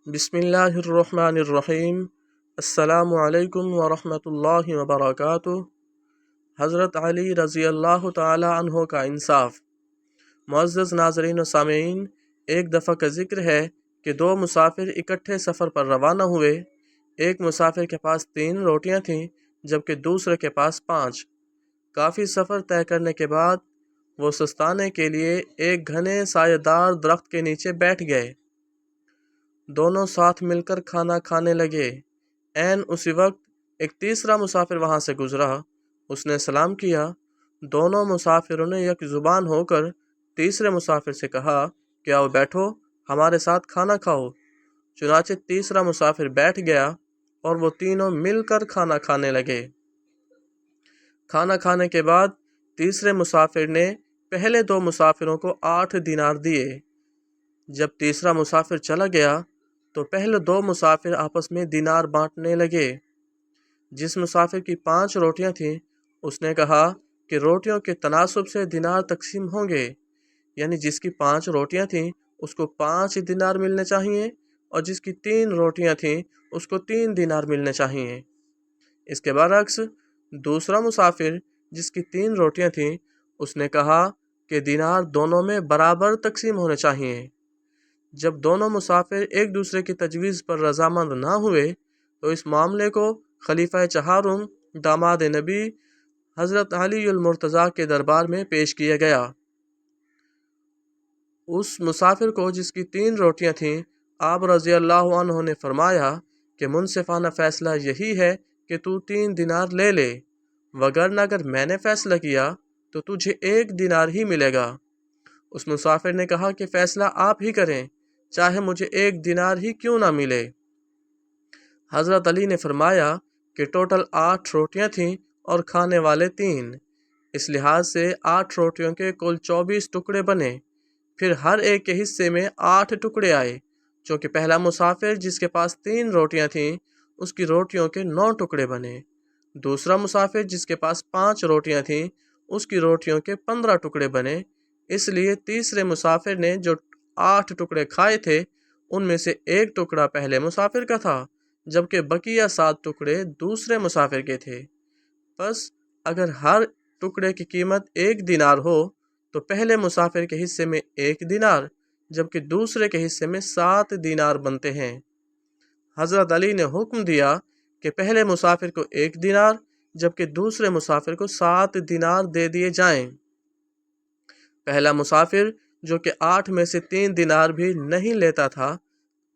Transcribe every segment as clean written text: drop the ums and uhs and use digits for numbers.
بسم اللہ الرحمن الرحیم۔ السلام علیکم ورحمۃ اللہ وبرکاتہ۔ حضرت علی رضی اللہ تعالی عنہ کا انصاف۔ معزز ناظرین و سامعین، ایک دفعہ کا ذکر ہے کہ دو مسافر اکٹھے سفر پر روانہ ہوئے۔ ایک مسافر کے پاس 3 روٹیاں تھیں جبکہ دوسرے کے پاس 5۔ کافی سفر طے کرنے کے بعد وہ سستانے کے لیے ایک گھنے سایہ دار درخت کے نیچے بیٹھ گئے۔ دونوں ساتھ مل کر کھانا کھانے لگے۔ عین اسی وقت ایک تیسرا مسافر وہاں سے گزرا۔ اس نے سلام کیا۔ دونوں مسافروں نے یک زبان ہو کر تیسرے مسافر سے کہا کہ آؤ بیٹھو، ہمارے ساتھ کھانا کھاؤ۔ چنانچہ تیسرا مسافر بیٹھ گیا اور وہ تینوں مل کر کھانا کھانے لگے۔ کھانا کھانے کے بعد تیسرے مسافر نے پہلے 2 مسافروں کو 8 دینار دیے۔ جب تیسرا مسافر چلا گیا تو پہلے 2 مسافر آپس میں دینار بانٹنے لگے۔ جس مسافر کی 5 روٹیاں تھیں اس نے کہا کہ روٹیوں کے تناسب سے دینار تقسیم ہوں گے، یعنی جس کی 5 روٹیاں تھیں اس کو 5 دینار ملنے چاہیے اور جس کی 3 روٹیاں تھیں اس کو 3 دینار ملنے چاہیے۔ اس کے برعکس دوسرا مسافر جس کی 3 روٹیاں تھیں اس نے کہا کہ دینار دونوں میں برابر تقسیم ہونے چاہیے۔ جب دونوں مسافر ایک دوسرے کی تجویز پر رضامند نہ ہوئے تو اس معاملے کو خلیفہ چہارم داماد نبی حضرت علی المرتضیٰ کے دربار میں پیش کیا گیا۔ اس مسافر کو جس کی 3 روٹیاں تھیں آپ رضی اللہ عنہ نے فرمایا کہ منصفانہ فیصلہ یہی ہے کہ تو 3 دینار لے لے، وگرنہ اگر میں نے فیصلہ کیا تو تجھے 1 دینار ہی ملے گا۔ اس مسافر نے کہا کہ فیصلہ آپ ہی کریں، چاہے مجھے 1 دینار ہی کیوں نہ ملے۔ حضرت علی نے فرمایا کہ ٹوٹل 8 روٹیاں تھیں اور کھانے والے 3، اس لحاظ سے 8 روٹیوں کے کل 24 ٹکڑے بنے۔ پھر ہر ایک کے حصے میں 8 ٹکڑے آئے، چونکہ پہلا مسافر جس کے پاس 3 روٹیاں تھیں اس کی روٹیوں کے 9 ٹکڑے بنے۔ دوسرا مسافر جس کے پاس 5 روٹیاں تھیں اس کی روٹیوں کے 15 ٹکڑے بنے۔ اس لیے تیسرے مسافر نے جو 8 ٹکڑے کھائے تھے ان میں سے 1 ٹکڑا پہلے مسافر کا تھا جبکہ بقیہ 7 ٹکڑے دوسرے مسافر کے تھے۔ پس اگر ہر ٹکڑے کی قیمت 1 دینار ہو تو پہلے مسافر کے حصے میں 1 دینار جبکہ دوسرے کے حصے میں 7 دینار بنتے ہیں۔ حضرت علی نے حکم دیا کہ پہلے مسافر کو 1 دینار جبکہ دوسرے مسافر کو 7 دینار دے دیے جائیں۔ پہلا مسافر جو کہ 8 میں سے 3 دینار بھی نہیں لیتا تھا،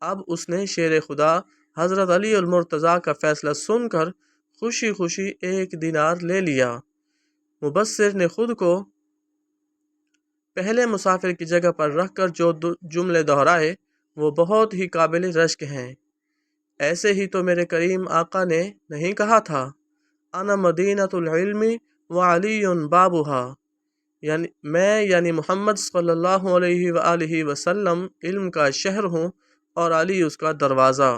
اب اس نے شیر خدا حضرت علی المرتضیٰ کا فیصلہ سن کر خوشی خوشی 1 دینار لے لیا۔ مبصر نے خود کو پہلے مسافر کی جگہ پر رکھ کر جو جملے دہرائے وہ بہت ہی قابل رشک ہیں۔ ایسے ہی تو میرے کریم آقا نے نہیں کہا تھا، انا مدینۃ العلم وعلی بابھا، یعنی محمد صلی اللہ علیہ وآلہ وسلم علم کا شہر ہوں اور علی اس کا دروازہ۔